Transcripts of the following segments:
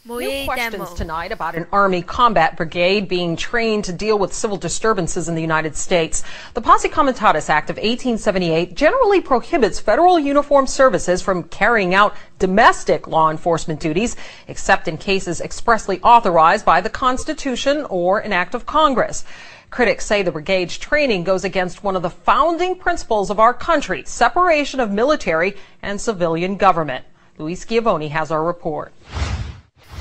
New questions tonight about an Army combat brigade being trained to deal with civil disturbances in the United States. The Posse Comitatus Act of 1878 generally prohibits federal uniformed services from carrying out domestic law enforcement duties, except in cases expressly authorized by the Constitution or an act of Congress. Critics say the brigade's training goes against one of the founding principles of our country, separation of military and civilian government. Luis Schiavone has our report.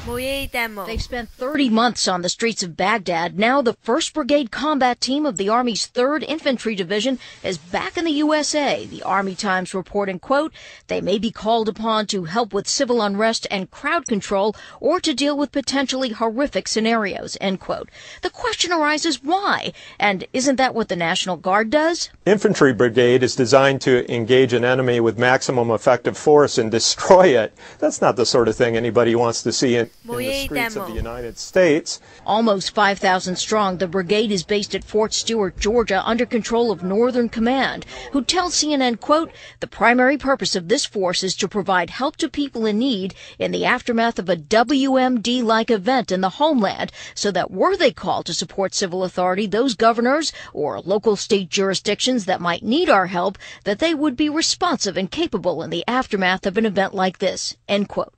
They've spent 30 months on the streets of Baghdad. Now the 1st Brigade Combat Team of the Army's 3rd Infantry Division is back in the USA. The Army Times reporting, quote, they may be called upon to help with civil unrest and crowd control or to deal with potentially horrific scenarios, end quote. The question arises why? And isn't that what the National Guard does? Infantry Brigade is designed to engage an enemy with maximum effective force and destroy it. That's not the sort of thing anybody wants to see in the streets of the United States. Almost 5,000 strong, the brigade is based at Fort Stewart, Georgia, under control of Northern Command, who tells CNN, quote, the primary purpose of this force is to provide help to people in need in the aftermath of a WMD-like event in the homeland, so that were they called to support civil authority, those governors or local state jurisdictions that might need our help, that they would be responsive and capable in the aftermath of an event like this, end quote.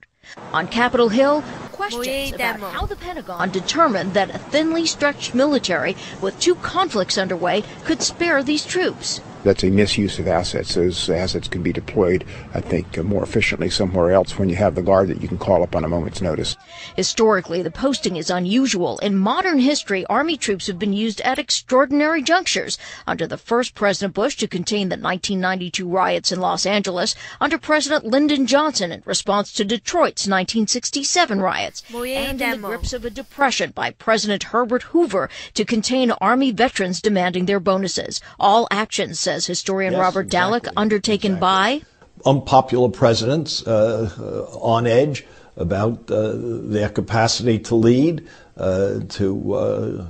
On Capitol Hill, questions about how the Pentagon determined that a thinly stretched military with 2 conflicts underway could spare these troops. That's a misuse of assets. Those assets can be deployed, I think, more efficiently somewhere else when you have the Guard that you can call up on a moment's notice. Historically, the posting is unusual. In modern history, Army troops have been used at extraordinary junctures. Under the first President Bush to contain the 1992 riots in Los Angeles, under President Lyndon Johnson in response to Detroit's 1967 riots, and in the grips of a depression by President Herbert Hoover to contain Army veterans demanding their bonuses. All actions, says historian Robert Dallek, undertaken by unpopular presidents on edge about their capacity to lead, to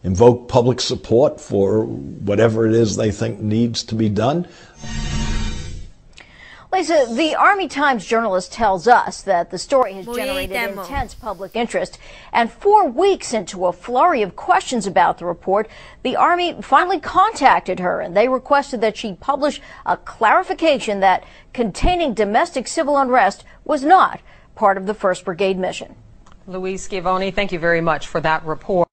invoke public support for whatever it is they think needs to be done. Lisa, the Army Times journalist tells us that the story has generated intense public interest, and 4 weeks into a flurry of questions about the report, the Army finally contacted her, and they requested that she publish a clarification that containing domestic civil unrest was not part of the 1st Brigade mission. Luis Schiavone, thank you very much for that report.